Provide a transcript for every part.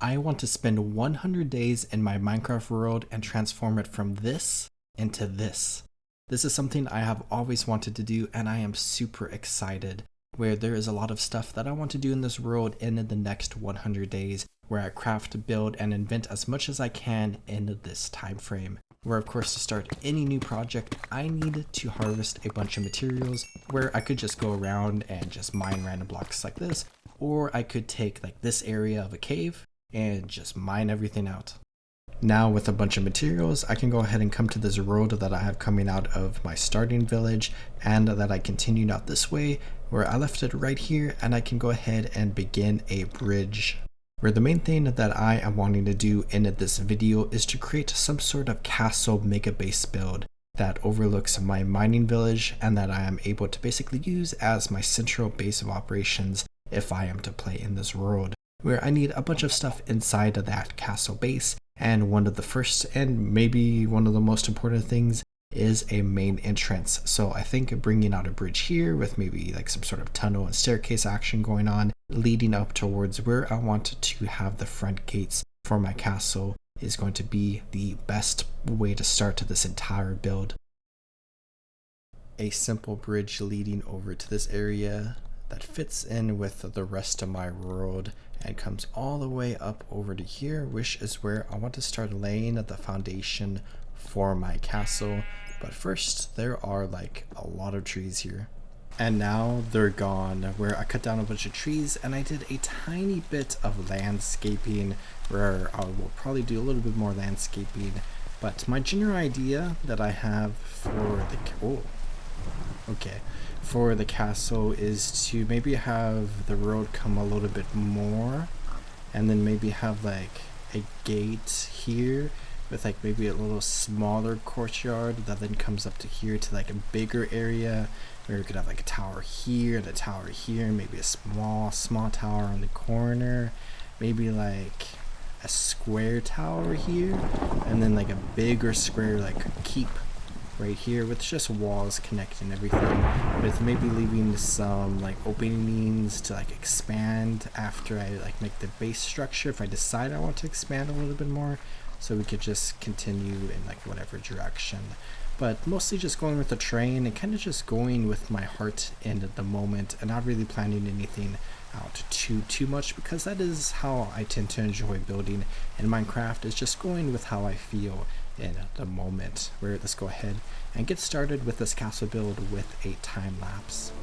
I want to spend 100 days in my Minecraft world and transform it from this into this. This is something I have always wanted to do, and I am super excited. Where there is a lot of stuff that I want to do in this world in the next 100 days, where I craft, build, and invent as much as I can in this time frame. Where, of course, to start any new project, I need to harvest a bunch of materials, where I could just go around and just mine random blocks like this, or I could take like this area of a cave and just mine everything out. Now with a bunch of materials, I can go ahead and come to this road that I have coming out of my starting village, and that I continued out this way, where I left it right here, and I can go ahead and begin a bridge. Where the main thing that I am wanting to do in this video is to create some sort of castle mega base build that overlooks my mining village, and that I am able to basically use as my central base of operations if I am to play in this world. Where I need a bunch of stuff inside of that castle base, and one of the first and maybe one of the most important things is a main entrance. So I think bringing out a bridge here with maybe like some sort of tunnel and staircase action going on leading up towards where I want to have the front gates for my castle is going to be the best way to start this entire build. A simple bridge leading over to this area that fits in with the rest of my world and comes all the way up over to here, which is where I want to start laying the foundation for my castle. But first, there are like a lot of trees here. And now they're gone, where I cut down a bunch of trees and I did a tiny bit of landscaping, where I will probably do a little bit more landscaping. But my general idea that I have for the castle is to maybe have the road come a little bit more, and then maybe have like a gate here with like maybe a little smaller courtyard that then comes up to here to like a bigger area, where we could have like a tower here and a tower here, and maybe a small tower on the corner, maybe like a square tower here, and then like a bigger square like keep right here with just walls connecting everything, with maybe leaving some like openings to like expand after I like make the base structure if I decide I want to expand a little bit more, so we could just continue in like whatever direction. But mostly just going with the train and kind of just going with my heart in the moment, and not really planning anything out too much, because that is how I tend to enjoy building in Minecraft, is just going with how I feel in the moment. Where let's go ahead and get started with this castle build with a time lapse.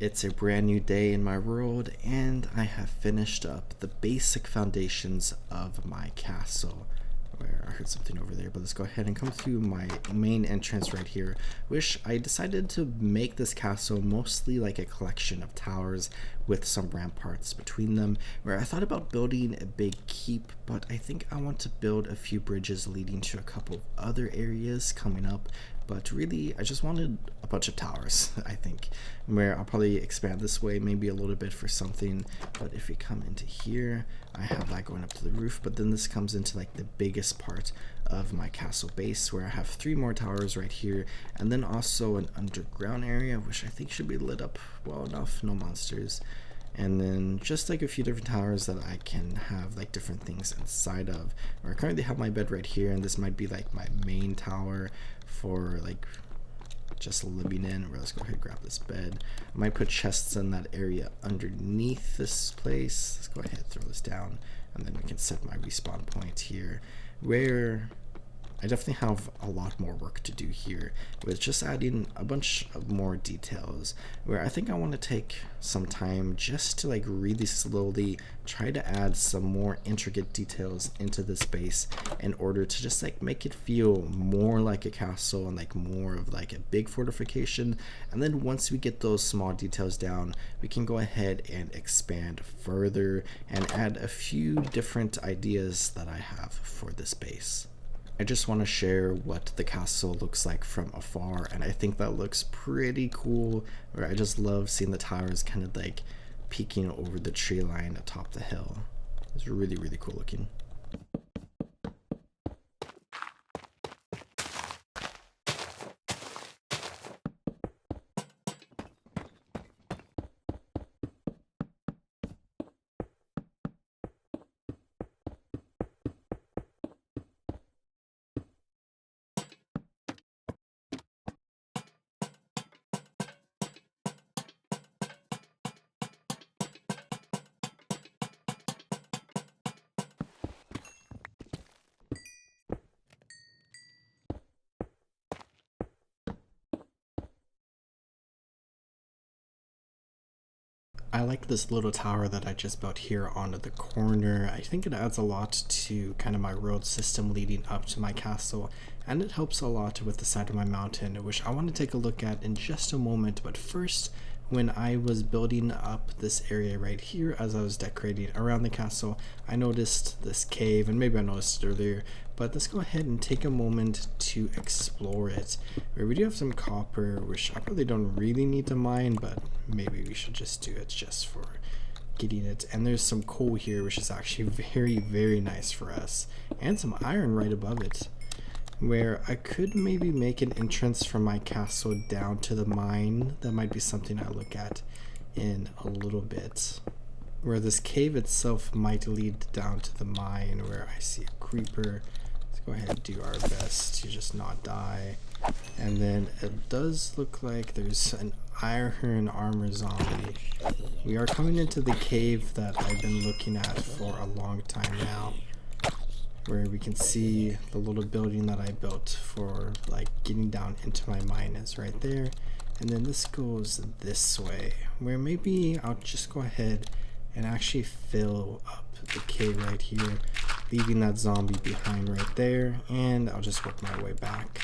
It's a brand new day in my world, and I have finished up the basic foundations of my castle. Where I heard something over there, but let's go ahead and come through my main entrance right here, which I decided to make this castle mostly like a collection of towers with some ramparts between them, where I thought about building a big keep, but I think I want to build a few bridges leading to a couple of other areas coming up, But really, I just wanted a bunch of towers, I think, where I'll probably expand this way maybe a little bit for something. But if we come into here, I have that going up to the roof, but then this comes into like the biggest part of my castle base, where I have 3 more towers right here, and then also an underground area, which I think should be lit up well enough, no monsters. And then just like a few different towers that I can have like different things inside of. Where I currently have my bed right here, and this might be like my main tower for like just living in. Where let's go ahead and grab this bed. I might put chests in that area underneath this place. Let's go ahead and throw this down, and then we can set my respawn point here, where I definitely have a lot more work to do here with just adding a bunch of more details, where I think I want to take some time just to like really slowly try to add some more intricate details into this base in order to just like make it feel more like a castle and like more of like a big fortification. And then once we get those small details down, we can go ahead and expand further and add a few different ideas that I have for this base. I just want to share what the castle looks like from afar, and I think that looks pretty cool, where I just love seeing the towers kind of like peeking over the tree line atop the hill. It's really, really cool looking. I like this little tower that I just built here onto the corner. I think it adds a lot to kind of my road system leading up to my castle, and it helps a lot with the side of my mountain, which I want to take a look at in just a moment. But first, when I was building up this area right here, as I was decorating around the castle, I noticed this cave, and maybe I noticed it earlier, but let's go ahead and take a moment to explore it. Where we do have some copper, which I probably don't really need to mine, but maybe we should just do it just for getting it. And there's some coal here, which is actually very, very nice for us, and some iron right above it, where I could maybe make an entrance from my castle down to the mine. That might be something I look at in a little bit, where this cave itself might lead down to the mine, where I see a creeper. Let's go ahead and do our best to just not die. And then it does look like there's an iron armor zombie. We are coming into the cave that I've been looking at for a long time now, where we can see the little building that I built for like getting down into my mine is right there. And then this goes this way, where maybe I'll just go ahead and actually fill up the cave right here, leaving that zombie behind right there, and I'll just work my way back.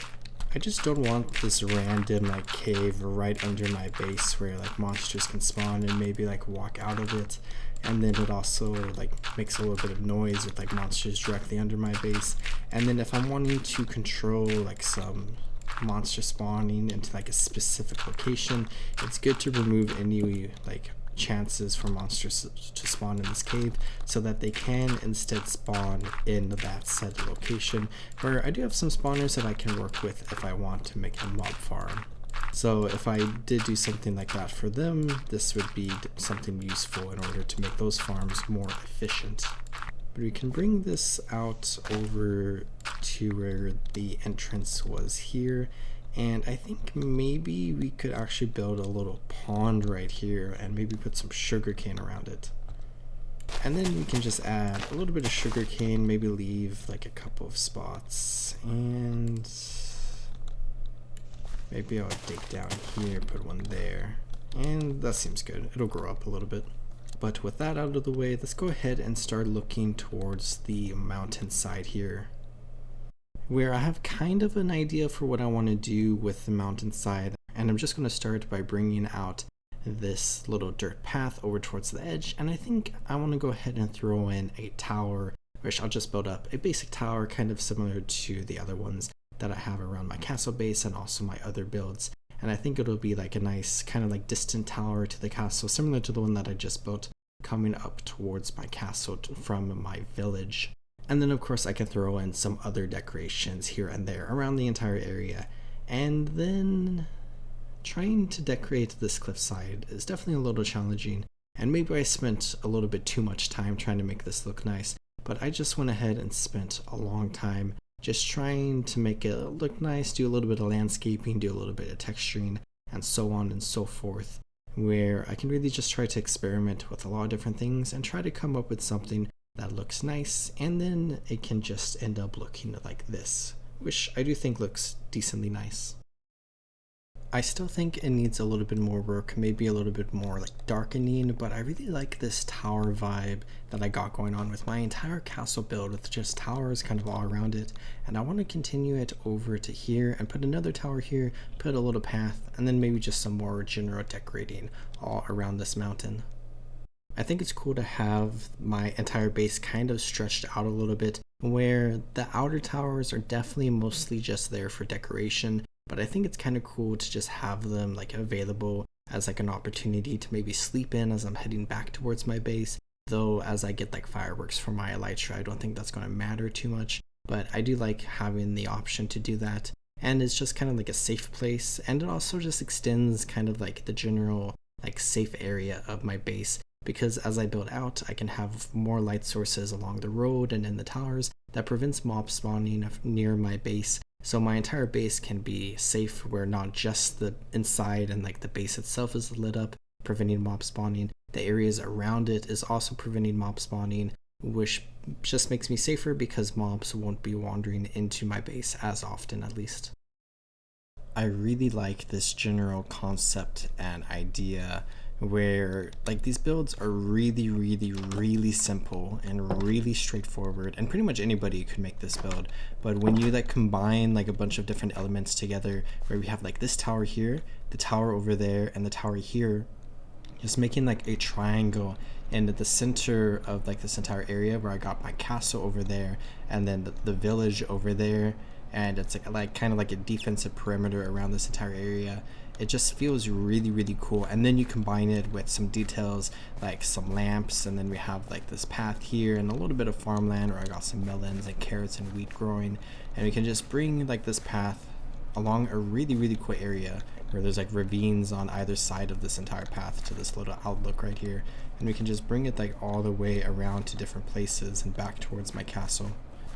I just don't want this random like cave right under my base where like monsters can spawn and maybe like walk out of it, and then it also like makes a little bit of noise with like monsters directly under my base. And then if I'm wanting to control like some monster spawning into like a specific location, it's good to remove any like chances for monsters to spawn in this cave, so that they can instead spawn in that said location, where I do have some spawners that I can work with if I want to make a mob farm. So if I did do something like that for them, this would be something useful in order to make those farms more efficient. But we can bring this out over to where the entrance was here, and I think maybe we could actually build a little pond right here and maybe put some sugarcane around it. And then we can just add a little bit of sugarcane, maybe leave like a couple of spots, and maybe I'll dig down here, put one there, and that seems good. It'll grow up a little bit. But with that out of the way, let's go ahead and start looking towards the mountainside here, where I have kind of an idea for what I want to do with the mountainside. And I'm just going to start by bringing out this little dirt path over towards the edge, and I think I want to go ahead and throw in a tower, which I'll just build up a basic tower kind of similar to the other ones, that I have around my castle base and also my other builds. And I think it'll be like a nice kind of like distant tower to the castle, similar to the one that I just built, coming up towards my castle from my village. And then of course I can throw in some other decorations here and there around the entire area. And then trying to decorate this cliffside is definitely a little challenging, and maybe I spent a little bit too much time trying to make this look nice, but I just went ahead and spent a long time just trying to make it look nice, do a little bit of landscaping, do a little bit of texturing, and so on and so forth, where I can really just try to experiment with a lot of different things and try to come up with something that looks nice, and then it can just end up looking like this, which I do think looks decently nice. I still think it needs a little bit more work, maybe a little bit more like darkening, but I really like this tower vibe that I got going on with my entire castle build with just towers kind of all around it, and I want to continue it over to here and put another tower here, put a little path, and then maybe just some more general decorating all around this mountain. I think it's cool to have my entire base kind of stretched out a little bit, where the outer towers are definitely mostly just there for decoration, but I think it's kind of cool to just have them like available as like an opportunity to maybe sleep in as I'm heading back towards my base. Though as I get like fireworks for my elytra, I don't think that's going to matter too much, but I do like having the option to do that. And it's just kind of like a safe place, and it also just extends kind of like the general like safe area of my base, because as I build out, I can have more light sources along the road and in the towers that prevents mob spawning near my base. So my entire base can be safe, where not just the inside and like the base itself is lit up, preventing mob spawning. The areas around it is also preventing mob spawning, which just makes me safer because mobs won't be wandering into my base as often, at least. I really like this general concept and idea where like these builds are really simple and really straightforward, and pretty much anybody could make this build. But when you like combine like a bunch of different elements together, where we have like this tower here, the tower over there, and the tower here, just making like a triangle in the center of like this entire area where I got my castle over there, and then the village over there, and it's like kind of like a defensive perimeter around this entire area. It just feels really cool. And then you combine it with some details like some lamps, and then we have like this path here and a little bit of farmland where I got some melons and carrots and wheat growing, and we can just bring like this path along a really cool area where there's like ravines on either side of this entire path to this little outlook right here, and we can just bring it like all the way around to different places and back towards my castle.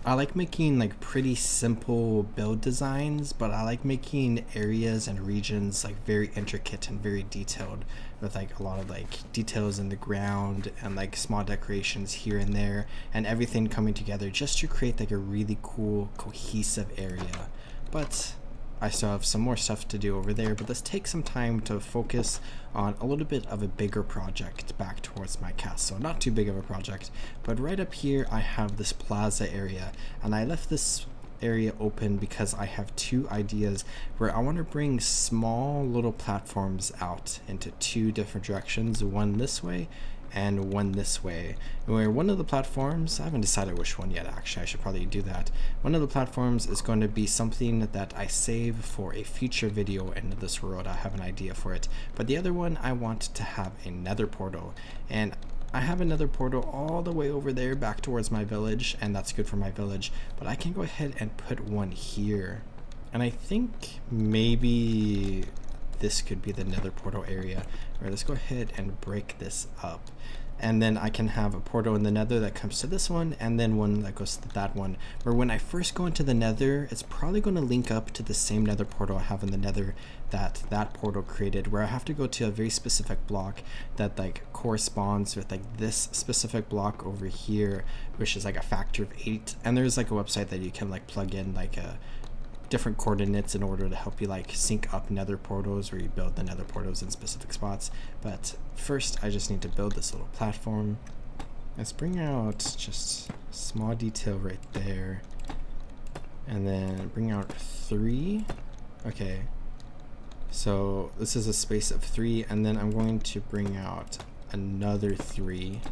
I like making like pretty simple build designs, but I like making areas and regions like very intricate and very detailed, with like a lot of like details in the ground and like small decorations here and there, and everything coming together just to create like a really cool cohesive area. But I still have some more stuff to do over there, but let's take some time to focus on a little bit of a bigger project back towards my castle. Not too big of a project, but right up here I have this plaza area, and I left this area open because I have two ideas where I want to bring small little platforms out into two different directions, one this way and one this way, where one of the platforms, I haven't decided which one yet actually, I should probably do that. One of the platforms is going to be something that I save for a future video in this world. I have an idea for it, but the other one I want to have a nether portal, and I have another portal all the way over there back towards my village, and that's good for my village, but I can go ahead and put one here, and I think maybe this could be the nether portal area. All right, let's go ahead and break this up, and then I can have a portal in the nether that comes to this one, and then one that goes to that one, where when I first go into the nether, it's probably going to link up to the same nether portal I have in the nether that portal created, where I have to go to a very specific block that like corresponds with like this specific block over here, which is like a factor of 8, and there's like a website that you can like plug in like a different coordinates in order to help you like sync up nether portals, where you build the nether portals in specific spots. But first I just need to build this little platform. Let's bring out just a small detail right there, and then bring out 3. Okay, so this is a space of 3, and then I'm going to bring out another 3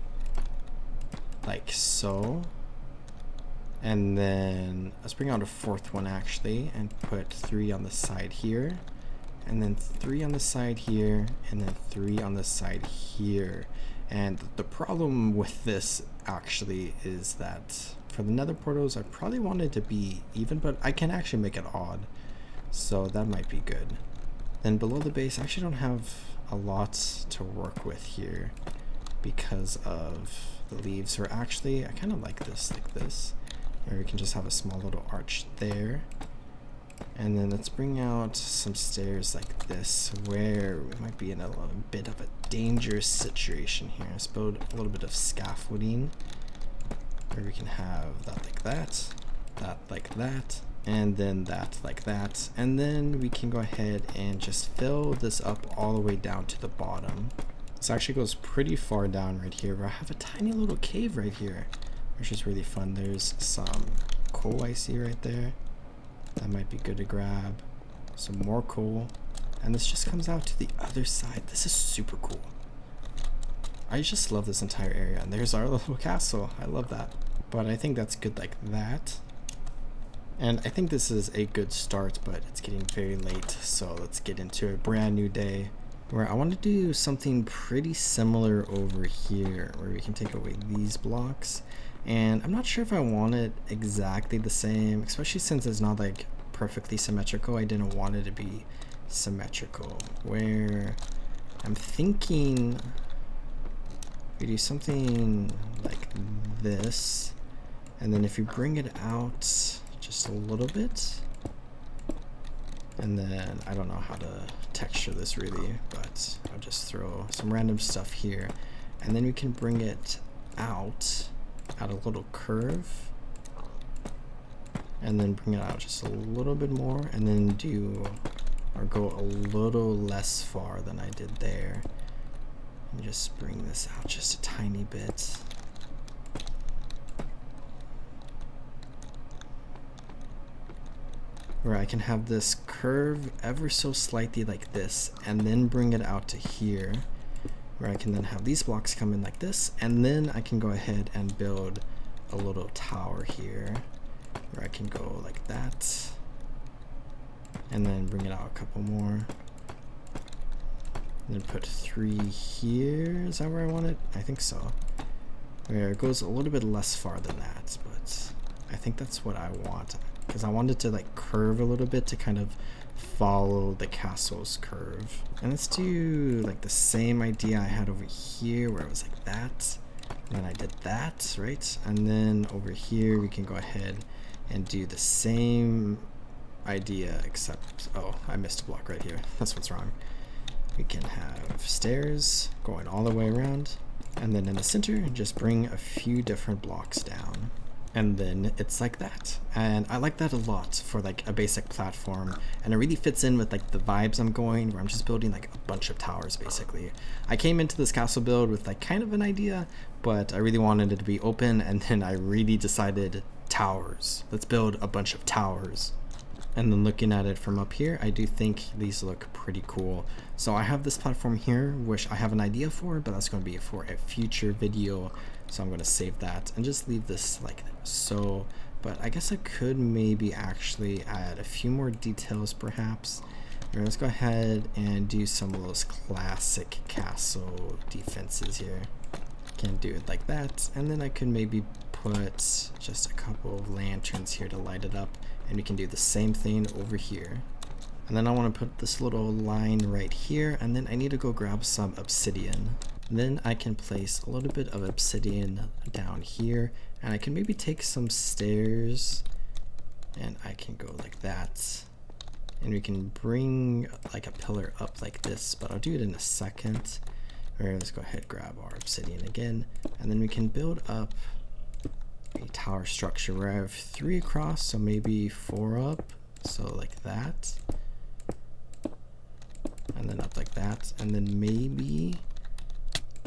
like so, And then let's bring out a fourth one actually and put 3 on the side here, and then 3 on the side here, and then 3 on the side here. And the problem with this actually is that for the nether portals, I probably want it to be even, but I can actually make it odd. So that might be good. Then below the base, I actually don't have a lot to work with here because of the leaves. Or actually, I kind of like this, where we can just have a small little arch there. And then let's bring out some stairs like this, where we might be in a little bit of a dangerous situation here. Let's build a little bit of scaffolding, where we can have that like that, that like that, and then that like that. And then we can go ahead and just fill this up all the way down to the bottom. This actually goes pretty far down right here, where I have a tiny little cave right here, which is really fun. There's some coal I see right there. That might be good to grab. Some more coal. And this just comes out to the other side. This is super cool. I just love this entire area. And there's our little castle. I love that. But I think that's good like that. And I think this is a good start, but it's getting very late. So let's get into a brand new day, where I want to do something pretty similar over here, where we can take away these blocks. And I'm not sure if I want it exactly the same, especially since it's not like perfectly symmetrical. I didn't want it to be symmetrical, where I'm thinking we do something like this, and then if you bring it out just a little bit, and then I don't know how to texture this really, but I'll just throw some random stuff here, and then we can bring it out at a little curve, and then bring it out just a little bit more, and then do or go a little less far than I did there, and just bring this out just a tiny bit. Where I can have this curve ever so slightly like this, and then bring it out to here, where I can then have these blocks come in like this, and then I can go ahead and build a little tower here, where I can go like that, and then bring it out a couple more, and then put 3 here. Is that where I want it? I think so. Where it goes a little bit less far than that, but I think that's what I want, because I wanted to like curve a little bit to kind of follow the castle's curve. And let's do like the same idea I had over here, where it was like that, and then I did that, right? And then over here we can go ahead and do the same idea, except, oh, I missed a block right here. That's what's wrong. We can have stairs going all the way around, and then in the center just bring a few different blocks down. And then it's like that, and I like that a lot for like a basic platform, and it really fits in with like the vibes I'm going, where I'm just building like a bunch of towers basically. I came into this castle build with like kind of an idea, but I really wanted it to be open, and then I really decided towers. Let's build a bunch of towers. And then looking at it from up here, I do think these look pretty cool. So I have this platform here, which I have an idea for, but that's going to be for a future video. So I'm going to save that and just leave this like so. But I guess I could maybe actually add a few more details perhaps. Right, let's go ahead and do some of those classic castle defenses here. Can do it like that, and then I could maybe put just a couple of lanterns here to light it up, and we can do the same thing over here. And then I want to put this little line right here, and then I need to go grab some obsidian. Then I can place a little bit of obsidian down here, and I can maybe take some stairs, and I can go like that, and we can bring like a pillar up like this, but I'll do it in a second. Alright, let's go ahead, grab our obsidian again, and then we can build up a tower structure where I have 3 across, so maybe 4 up, so like that, and then up like that, and then maybe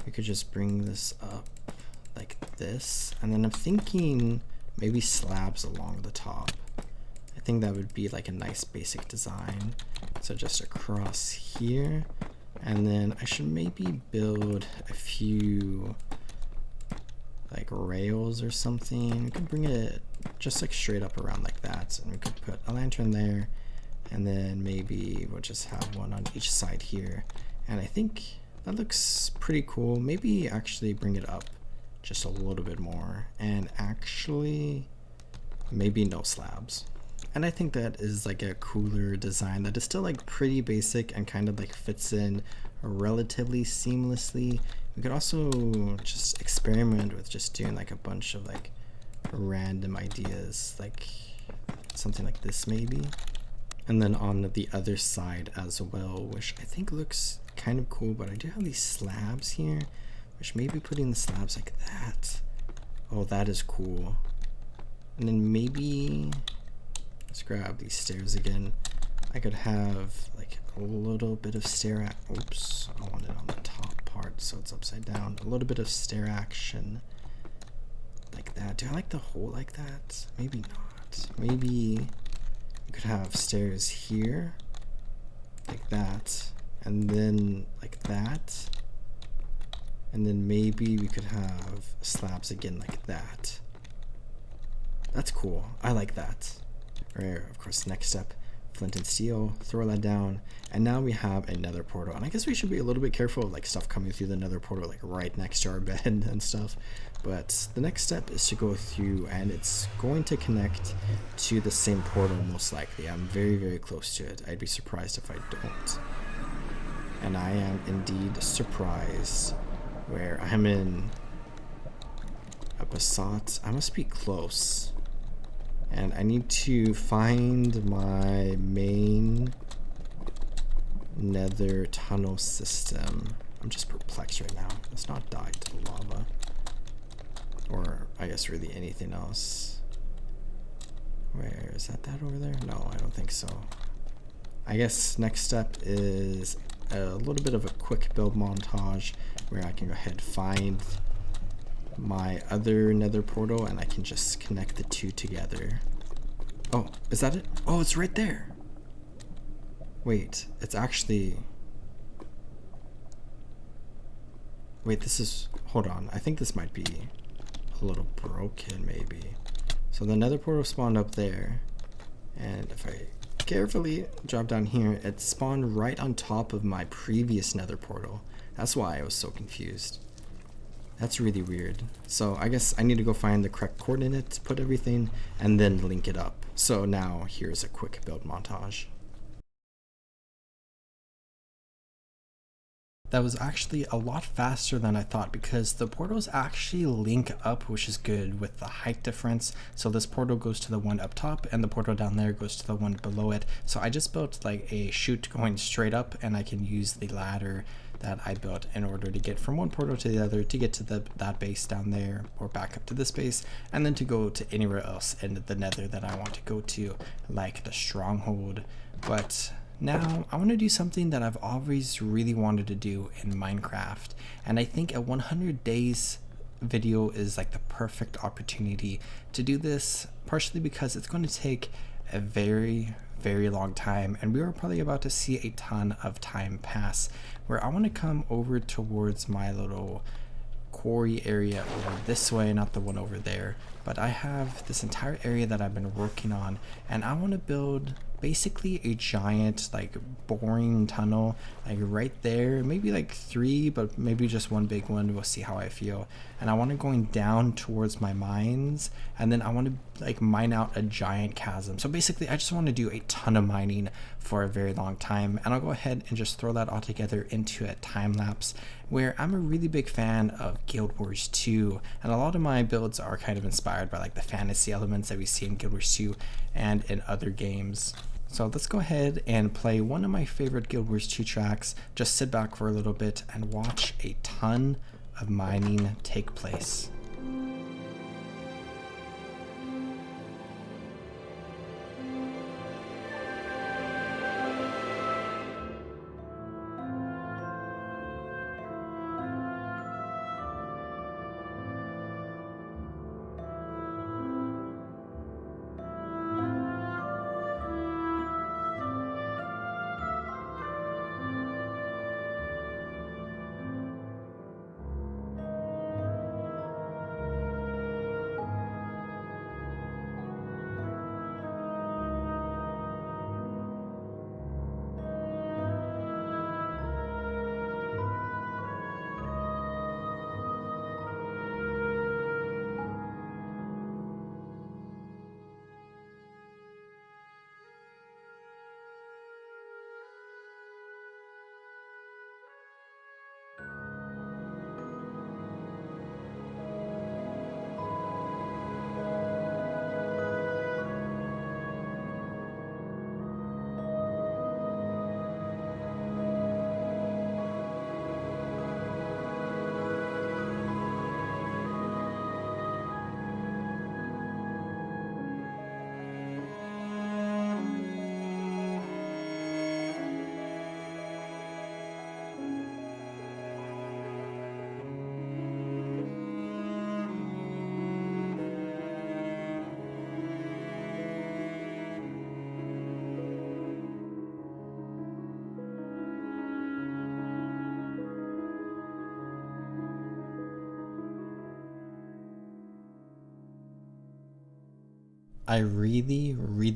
we could just bring this up like this, and then I'm thinking maybe slabs along the top. I think that would be like a nice basic design. So just across here, and then I should maybe build a few like rails or something. We can bring it just like straight up around like that. And we could put a lantern there, and then maybe we'll just have one on each side here. And I think that looks pretty cool. Maybe actually bring it up just a little bit more, and actually maybe no slabs. And I think that is like a cooler design that is still like pretty basic and kind of like fits in relatively seamlessly. We could also just experiment with just doing like a bunch of like random ideas, like something like this maybe. And then on the other side as well, which I think looks kind of cool, but I do have these slabs here, which maybe putting the slabs like that. Oh, that is cool. And then maybe let's grab these stairs again. I could have like a little bit of stair oops, I want it on the top part so it's upside down. A little bit of stair action like that. Do I like the hole like that? Maybe not. Maybe you could have stairs here like that, and then like that, and then maybe we could have slabs again like that. That's cool. I like that. Right, of course, next step, flint and steel, throw that down, and now we have a nether portal. And I guess we should be a little bit careful of like stuff coming through the nether portal like right next to our bed and stuff. But the next step is to go through, and it's going to connect to the same portal most likely. I'm very, very close to it. I'd be surprised if I don't. And I am indeed surprised, where I'm in a basalt. I must be close. And I need to find my main nether tunnel system. I'm just perplexed right now. Let's not die to the lava. Or I guess really anything else. Where is that over there? No, I don't think so. I guess next step is a little bit of a quick build montage where I can go ahead and find my other nether portal, and I can just connect the two together. Oh, is that it? Oh, it's right there. Wait, it's actually... Wait, this is... Hold on, I think this might be a little broken maybe. So the nether portal spawned up there, and if I carefully drop down here, it spawned right on top of my previous nether portal. That's why I was so confused. That's really weird. So I guess I need to go find the correct coordinates, put everything, and then link it up. So now here's a quick build montage. That was actually a lot faster than I thought, because the portals actually link up, which is good with the height difference. So this portal goes to the one up top, and the portal down there goes to the one below it. So I just built like a chute going straight up, and I can use the ladder that I built in order to get from one portal to the other, to get to that base down there, or back up to this base, and then to go to anywhere else in the nether that I want to go to, like the stronghold. But now I want to do something that I've always really wanted to do in Minecraft, and I think a 100 days video is like the perfect opportunity to do this, partially because it's going to take a very long time, and we are probably about to see a ton of time pass, where I want to come over towards my little quarry area over this way, not the one over there, but I have this entire area that I've been working on, and I want to build basically a giant like boring tunnel like right there, maybe like 3, but maybe just one big one. We'll see how I feel. And I want to going down towards my mines, and then I want to like mine out a giant chasm. So basically I just want to do a ton of mining for a very long time, and I'll go ahead and just throw that all together into a time lapse, where I'm a really big fan of Guild Wars 2, and a lot of my builds are kind of inspired by like the fantasy elements that we see in Guild Wars 2 and in other games. So let's go ahead and play one of my favorite Guild Wars 2 tracks, just sit back for a little bit and watch a ton of mining take place. I really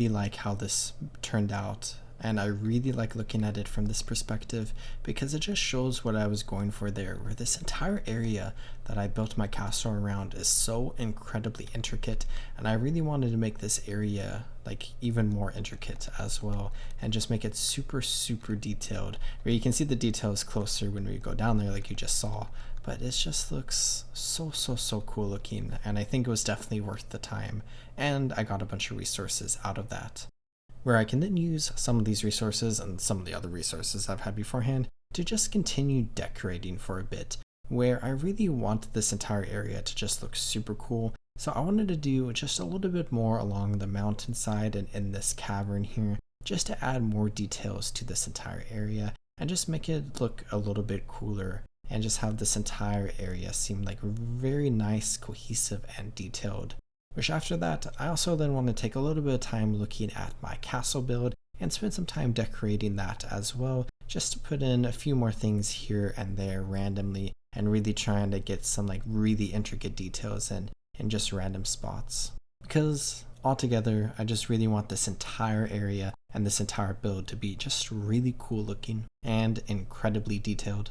like how this turned out. And I really like looking at it from this perspective because it just shows what I was going for there, where this entire area that I built my castle around is so incredibly intricate. And I really wanted to make this area like even more intricate as well and just make it super detailed, where you can see the details closer when we go down there like you just saw. But it just looks so cool looking, and I think it was definitely worth the time, and I got a bunch of resources out of that, where I can then use some of these resources and some of the other resources I've had beforehand to just continue decorating for a bit, where I really want this entire area to just look super cool. So I wanted to do just a little bit more along the mountainside and in this cavern here, just to add more details to this entire area and just make it look a little bit cooler and just have this entire area seem like very nice, cohesive, and detailed. Which after that, I also then want to take a little bit of time looking at my castle build and spend some time decorating that as well, just to put in a few more things here and there randomly and really trying to get some like really intricate details in just random spots. Because altogether, I just really want this entire area and this entire build to be just really cool looking and incredibly detailed.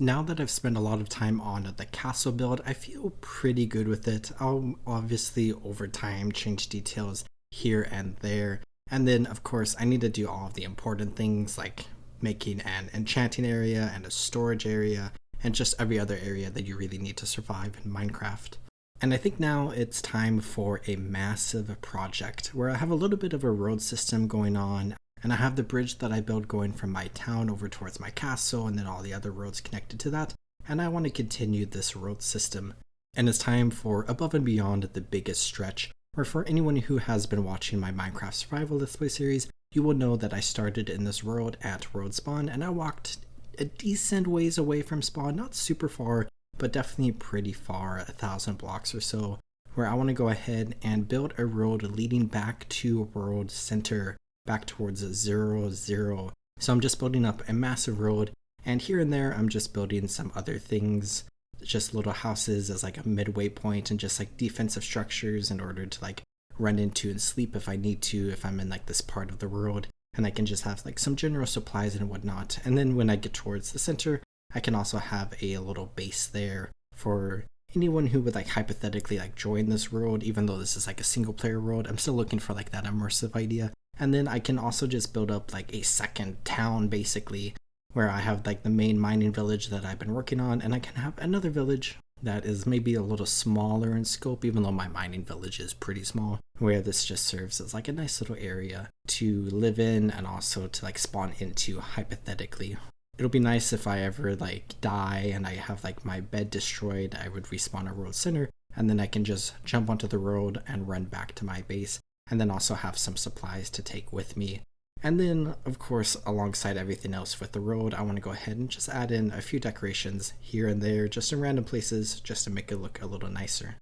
Now that I've spent a lot of time on the castle build, I feel pretty good with it. I'll obviously over time change details here and there. And then of course I need to do all of the important things like making an enchanting area and a storage area and just every other area that you really need to survive in Minecraft. And I think now it's time for a massive project where I have a little bit of a road system going on. And I have the bridge that I built going from my town over towards my castle and then all the other roads connected to that. And I want to continue this road system. And it's time for Above and Beyond the Biggest Stretch, where for anyone who has been watching my Minecraft Survival Let's Play series, you will know that I started in this world at road spawn and I walked a decent ways away from spawn, not super far, but definitely pretty far, 1,000 blocks or so, where I want to go ahead and build a road leading back to World Center, back towards 0, 0. So I'm just building up a massive road, and here and there I'm just building some other things, just little houses as like a midway point and just like defensive structures in order to like run into and sleep if I need to, if I'm in like this part of the world, and I can just have like some general supplies and whatnot. And then when I get towards the center, I can also have a little base there for anyone who would like hypothetically like join this world, even though this is like a single player world. I'm still looking for like that immersive idea. And then I can also just build up like a second town basically, where I have like the main mining village that I've been working on, and I can have another village that is maybe a little smaller in scope, even though my mining village is pretty small, where this just serves as like a nice little area to live in and also to like spawn into hypothetically. It'll be nice if I ever like die and I have like my bed destroyed, I would respawn a road center, and then I can just jump onto the road and run back to my base, and then also have some supplies to take with me. And then, of course, alongside everything else with the road, I want to go ahead and just add in a few decorations here and there, just in random places, just to make it look a little nicer.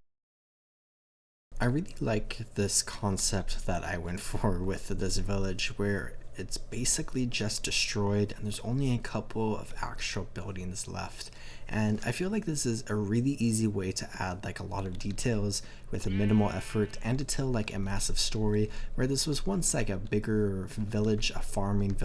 I really like this concept that I went for with this village, where it's basically just destroyed and there's only a couple of actual buildings left. And I feel like this is a really easy way to add like a lot of details with a minimal effort and to tell like a massive story, where this was once like a bigger village, a farming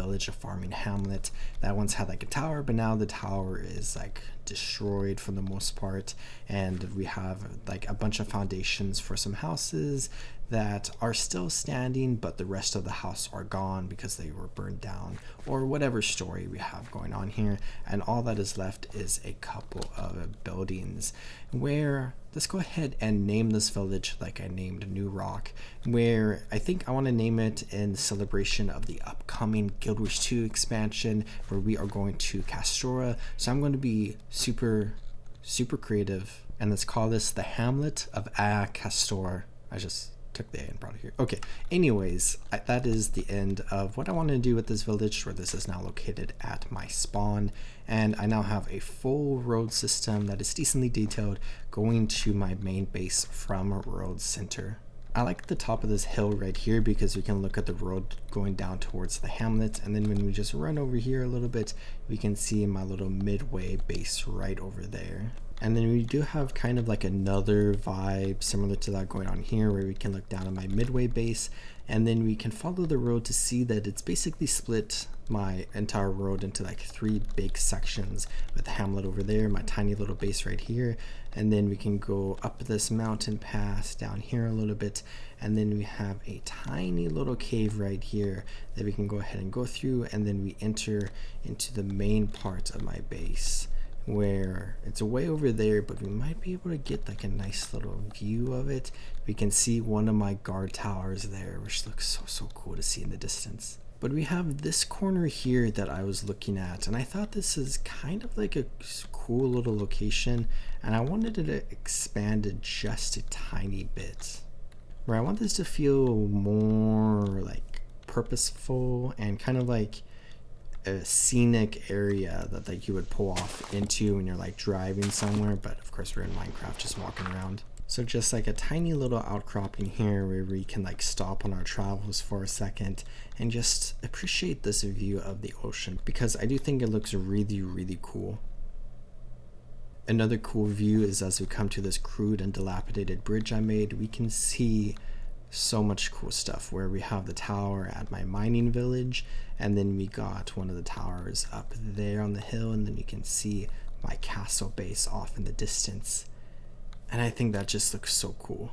hamlet that once had like a tower, but now the tower is like destroyed for the most part, and we have like a bunch of foundations for some houses that are still standing, but the rest of the house are gone because they were burned down, or whatever story we have going on here. And all that is left is a couple of buildings, where let's go ahead and name this village like I named New Rock, where I think I want to name it in celebration of the upcoming Guild Wars 2 expansion, where we are going to Castora. So I'm going to be super creative, and let's call this the Hamlet of Castor. I just took the A and brought it here. Okay, anyways, that is the end of what I wanted to do with this village, where this is now located at my spawn, and I now have a full road system that is decently detailed going to my main base from Road Center. I like the top of this hill right here because we can look at the road going down towards the hamlet, and then when we just run over here a little bit, we can see my little midway base right over there. And then we do have kind of like another vibe similar to that going on here, where we can look down at my midway base, and then we can follow the road to see that it's basically split my entire road into like 3 big sections, with the hamlet over there, my tiny little base right here, and then we can go up this mountain pass down here a little bit, and then we have a tiny little cave right here that we can go ahead and go through, and then we enter into the main part of my base, where it's way over there, but we might be able to get like a nice little view of it. We can see one of my guard towers there, which looks so cool to see in the distance. But we have this corner here that I was looking at, and I thought this is kind of like a cool little location, and I wanted to expand it just a tiny bit, where I want this to feel more like purposeful and kind of like a scenic area that like you would pull off into when you're like driving somewhere, but of course we're in Minecraft just walking around. So just like a tiny little outcropping here where we can like stop on our travels for a second and just appreciate this view of the ocean, because I do think it looks really cool. Another cool view is as we come to this crude and dilapidated bridge I made, we can see so much cool stuff, where we have the tower at my mining village, and then we got one of the towers up there on the hill, and then you can see my castle base off in the distance, and I think that just looks so cool.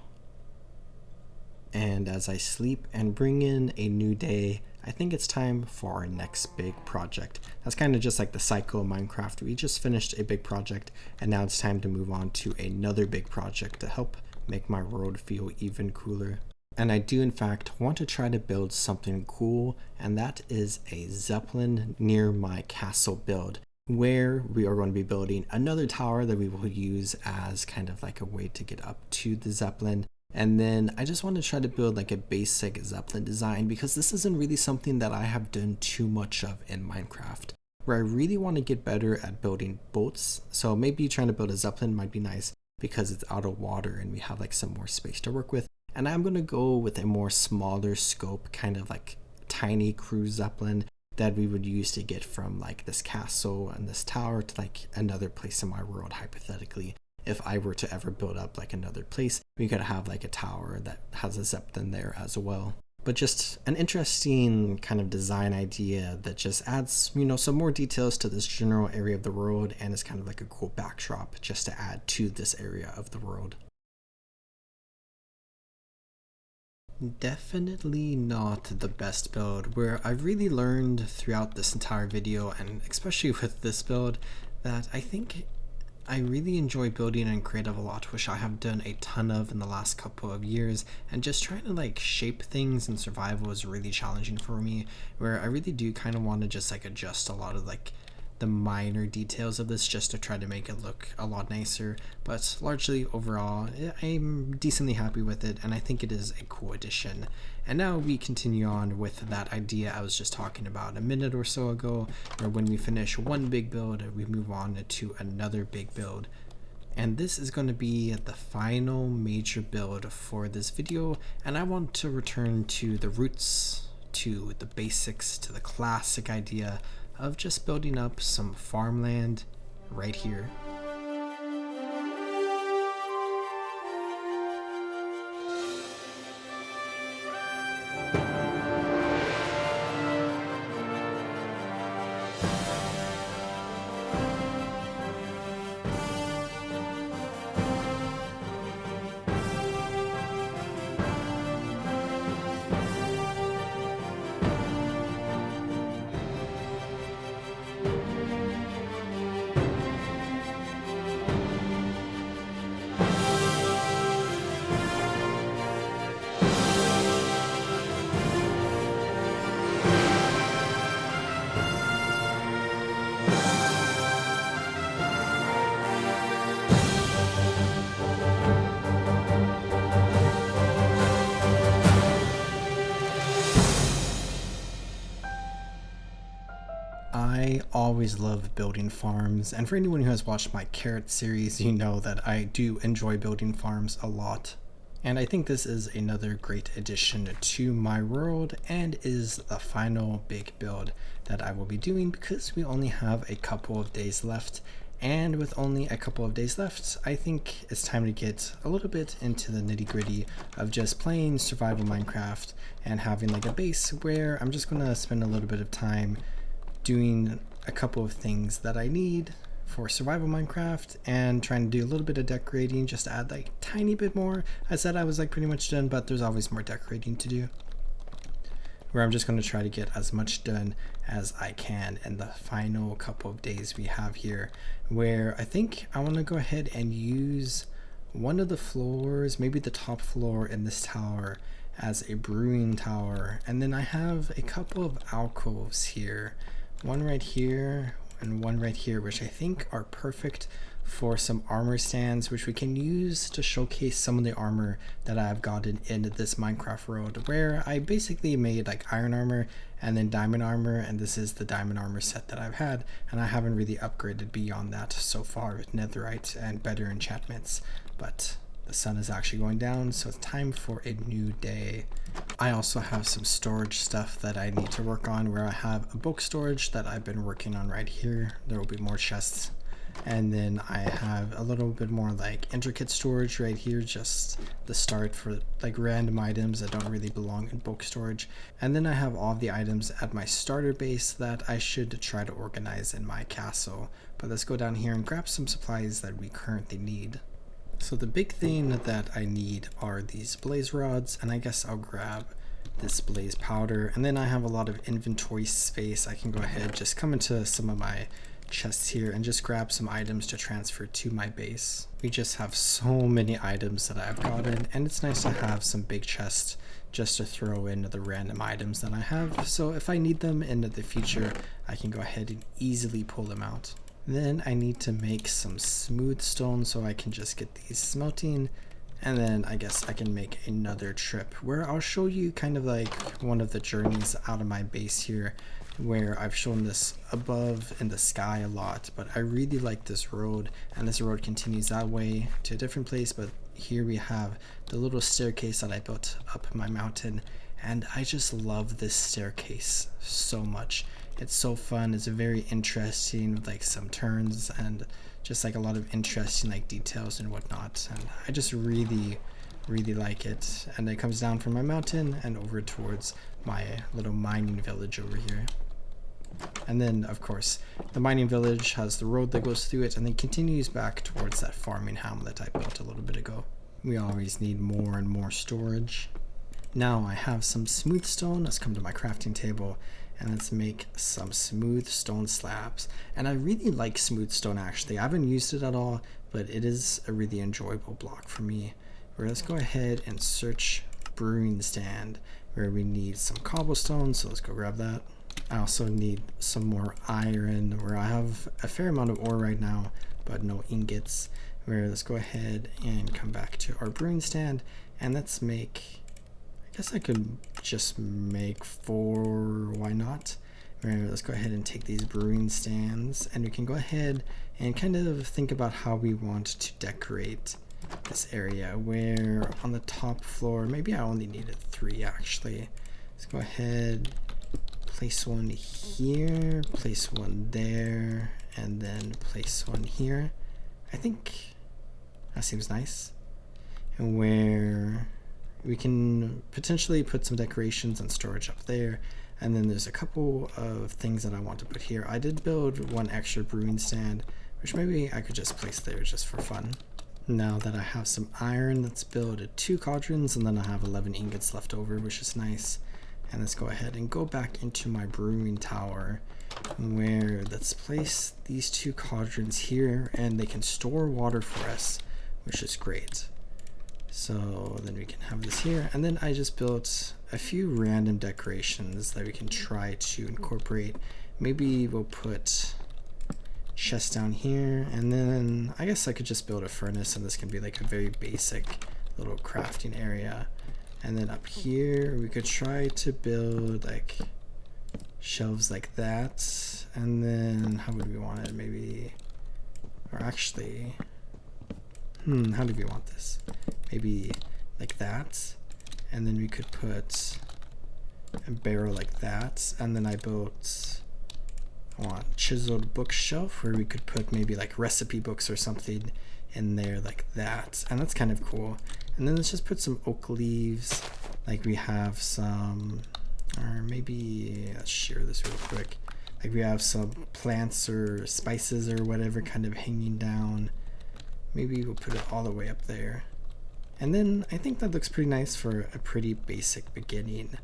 And as I sleep and bring in a new day, I think it's time for our next big project. That's kind of just like the cycle of Minecraft. We just finished a big project, and now it's time to move on to another big project to help make my world feel even cooler. And I do in fact want to try to build something cool, and that is a zeppelin near my castle build, where we are going to be building another tower that we will use as kind of like a way to get up to the zeppelin. And then I just want to try to build like a basic zeppelin design, because this isn't really something that I have done too much of in Minecraft, where I really want to get better at building boats. So maybe trying to build a zeppelin might be nice because it's out of water and we have like some more space to work with. And I'm going to go with a more smaller scope, kind of like tiny cruise zeppelin that we would use to get from like this castle and this tower to like another place in my world. Hypothetically, if I were to ever build up like another place, we could have like a tower that has a zeppelin there as well. But just an interesting kind of design idea that just adds, you know, some more details to this general area of the world, and is kind of like a cool backdrop just to add to this area of the world. Definitely not the best build, where I've really learned throughout this entire video, and especially with this build, that I think I really enjoy building in creative a lot, which I have done a ton of in the last couple of years, and just trying to like shape things in survival is really challenging for me, where I really do kind of want to just like adjust a lot of like the minor details of this just to try to make it look a lot nicer. But largely overall, I'm decently happy with it, and I think it is a cool addition. And now we continue on with that idea I was just talking about a minute or so ago, where when we finish one big build, we move on to another big build. And this is going to be the final major build for this video, and I want to return to the roots, to the basics, to the classic idea of just building up some farmland right here. I always love building farms, and for anyone who has watched my carrot series, you know that I do enjoy building farms a lot. And I think this is another great addition to my world, and is the final big build that I will be doing, because we only have a couple of days left, And with only a couple of days left, I think it's time to get a little bit into the nitty-gritty of just playing survival Minecraft and having like a base where I'm just gonna spend a little bit of time doing a couple of things that I need for survival Minecraft and trying to do a little bit of decorating just to add like tiny bit more. I said I was like pretty much done, but there's always more decorating to do, where I'm just going to try to get as much done as I can in the final couple of days we have here, where I think I want to go ahead and use one of the floors, maybe the top floor in this tower, as a brewing tower. And then I have a couple of alcoves here, one right here and one right here, which I think are perfect for some armor stands, which we can use to showcase some of the armor that I've gotten in this Minecraft world, where I basically made like iron armor and then diamond armor, and this is the diamond armor set that I've had, and I haven't really upgraded beyond that so far with netherite and better enchantments. But the sun is actually going down, so it's time for a new day. I also have some storage stuff that I need to work on, where I have a book storage that I've been working on right here. There will be more chests. And then I have a little bit more like intricate storage right here, just the start for like random items that don't really belong in bulk storage. And then I have all of the items at my starter base that I should try to organize in my castle. But let's go down here and grab some supplies that we currently need. So the big thing that I need are these blaze rods, and I guess I'll grab this blaze powder. And then I have a lot of inventory space. I can go ahead, just come into some of my chests here and just grab some items to transfer to my base. We just have so many items that I've gotten, and it's nice to have some big chests just to throw in the random items that I have, so if I need them in the future I can go ahead and easily pull them out. Then I need to make some smooth stone so I can just get these smelting, and then I guess I can make another trip where I'll show you kind of like one of the journeys out of my base here, where I've shown this above in the sky a lot, but I really like this road, and this road continues that way to a different place. But here we have the little staircase that I built up my mountain, and I just love this staircase so much. It's so fun. It's very interesting with like some turns and just like a lot of interesting like details and whatnot, and I just really like it. And it comes down from my mountain and over towards my little mining village over here. And then of course the mining village has the road that goes through it and then continues back towards that farming hamlet I built a little bit ago. We always need more and more storage. Now I have some smooth stone. Let's come to my crafting table and let's make some smooth stone slabs. And I really like smooth stone actually. I haven't used it at all, but it is a really enjoyable block for me. Let's go ahead and search brewing stand, where we need some cobblestone, so let's go grab that. I also need some more iron, where I have a fair amount of ore right now, but no ingots. Let's go ahead and come back to our brewing stand, and let's make, I guess I could just make 4, why not? Let's go ahead and take these brewing stands, and we can go ahead and kind of think about how we want to decorate this area, where on the top floor, maybe I only needed 3 actually. Let's go ahead, place one here, place one there, and then place one here. I think that seems nice. And where we can potentially put some decorations and storage up there. And then there's a couple of things that I want to put here. I did build one extra brewing stand, which maybe I could just place there just for fun. Now that I have some iron, let's build 2 cauldrons, and then I have 11 ingots left over, which is nice. And let's go ahead and go back into my brewing tower, where let's place these 2 cauldrons here, and they can store water for us, which is great. So then we can have this here, and then I just built a few random decorations that we can try to incorporate. Maybe we'll put chest down here, and then I guess I could just build a furnace, and this can be like a very basic little crafting area. And then up here we could try to build like shelves like that, and then how would we want it? Maybe, or actually, how do we want this? Maybe like that, and then we could put a barrel like that, and then I built I want chiseled bookshelf where we could put maybe like recipe books or something in there like that, and that's kind of cool. And then let's just put some oak leaves, like we have some, or maybe let's share this real quick, like we have some plants or spices or whatever kind of hanging down. Maybe we'll put it all the way up there. And then I think that looks pretty nice for a pretty basic beginning,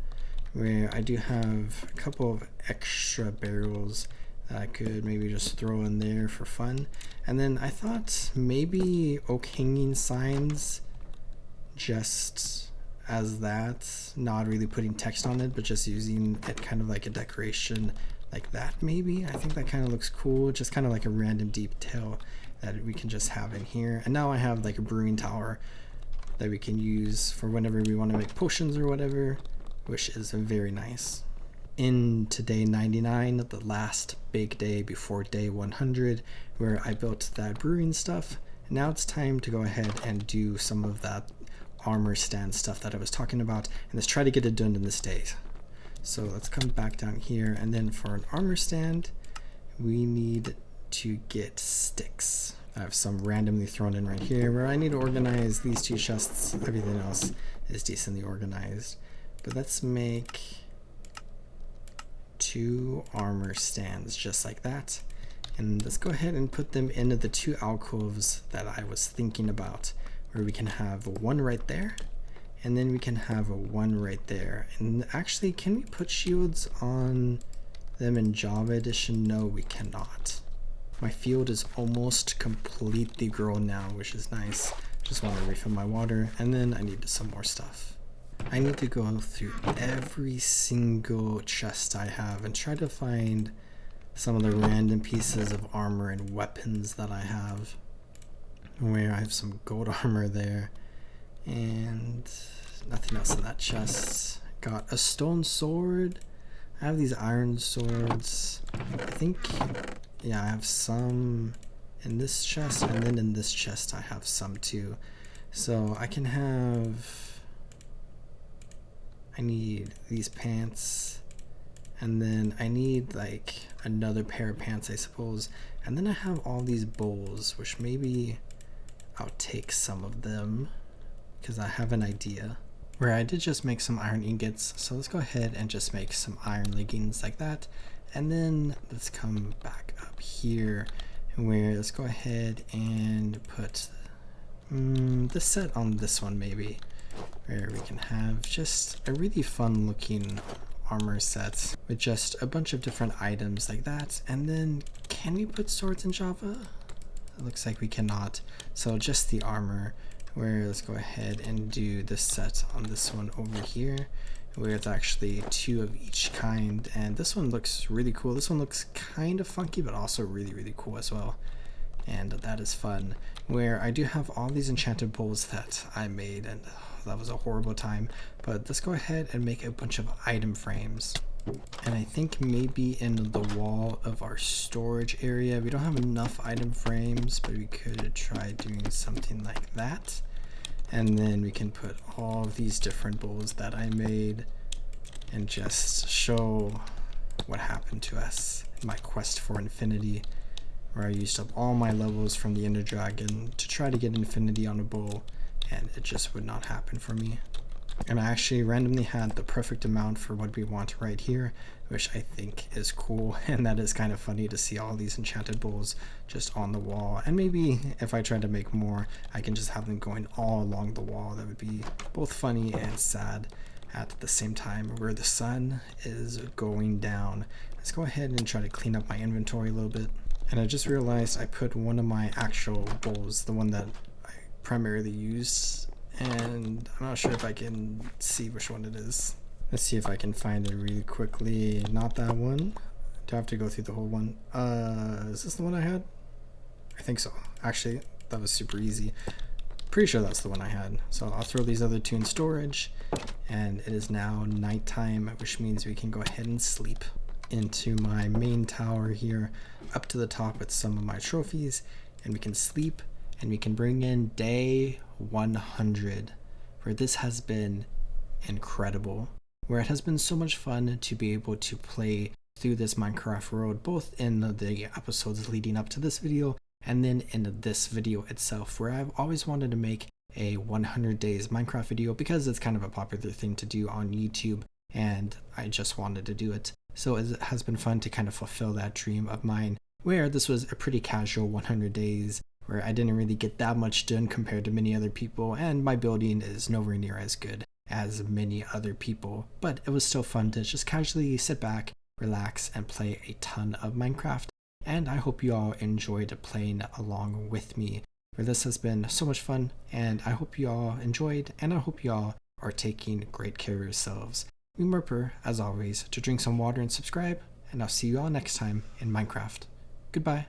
where I do have a couple of extra barrels that I could maybe just throw in there for fun. And then I thought maybe oak hanging signs, just as that, not really putting text on it, but just using it kind of like a decoration like that maybe. I think that kind of looks cool, just kind of like a random detail that we can just have in here. And now I have like a brewing tower that we can use for whenever we want to make potions or whatever, which is very nice. Into day 99, the last big day before day 100, where I built that brewing stuff. Now it's time to go ahead and do some of that armor stand stuff that I was talking about, and let's try to get it done in this day. So let's come back down here, and then for an armor stand, we need to get sticks. I have some randomly thrown in right here where I need to organize these two chests. Everything else is decently organized. But let's make 2 armor stands just like that. And let's go ahead and put them into the 2 alcoves that I was thinking about, where we can have 1 right there, and then we can have 1 right there. And actually, can we put shields on them in Java Edition? No, we cannot. My field is almost completely grown now, which is nice. Just want to refill my water, and then I need some more stuff. I need to go through every single chest I have and try to find some of the random pieces of armor and weapons that I have. Where I have some gold armor there, and nothing else in that chest. Got a stone sword. I have these iron swords. I think, yeah, I have some in this chest, and then in this chest I have some too. So I can have, I need these pants, and then I need like another pair of pants, I suppose. And then I have all these bowls, which maybe I'll take some of them because I have an idea. Where I did just make some iron ingots, so let's go ahead and just make some iron leggings like that. And then let's come back up here, where let's go ahead and put this set on this one maybe, where we can have just a really fun looking armor set with just a bunch of different items like that. And then can we put swords in Java? It looks like we cannot, so just the armor, where let's go ahead and do this set on this one over here, where it's actually 2 of each kind. And this one looks really cool. This one looks kind of funky, but also really cool as well, and that is fun. Where I do have all these enchanted bowls that I made, and that was a horrible time, but let's go ahead and make a bunch of item frames. And I think maybe in the wall of our storage area, we don't have enough item frames, but we could try doing something like that. And then we can put all of these different bowls that I made and just show what happened to us in my quest for infinity, where I used up all my levels from the Ender Dragon to try to get infinity on a bowl, and it just would not happen for me. And I actually randomly had the perfect amount for what we want right here, which I think is cool. And that is kind of funny to see all these enchanted bowls just on the wall. And maybe if I try to make more, I can just have them going all along the wall. That would be both funny and sad at the same time, where the sun is going down. Let's go ahead and try to clean up my inventory a little bit. And I just realized I put one of my actual bowls, the one that I primarily use, and I'm not sure if I can see which one it is. Let's see if I can find it really quickly. Not that one. Do I have to go through the whole one? Is this the one I had? I think so. Actually, that was super easy. Pretty sure that's the one I had. So I'll throw these other 2 in storage, and it is now nighttime, which means we can go ahead and sleep. Into my main tower here, up to the top with some of my trophies, and we can sleep, and we can bring in day 100, where this has been incredible, where it has been so much fun to be able to play through this Minecraft world, both in the episodes leading up to this video and then in this video itself, where I've always wanted to make a 100 days Minecraft video because it's kind of a popular thing to do on YouTube, and I just wanted to do it. So it has been fun to kind of fulfill that dream of mine, where this was a pretty casual 100 days where I didn't really get that much done compared to many other people, and my building is nowhere near as good as many other people, but it was still fun to just casually sit back, relax, and play a ton of Minecraft. And I hope you all enjoyed playing along with me, for this has been so much fun, and I hope you all enjoyed, and I hope you all are taking great care of yourselves. Remember, as always, to drink some water and subscribe, and I'll see you all next time in Minecraft. Goodbye.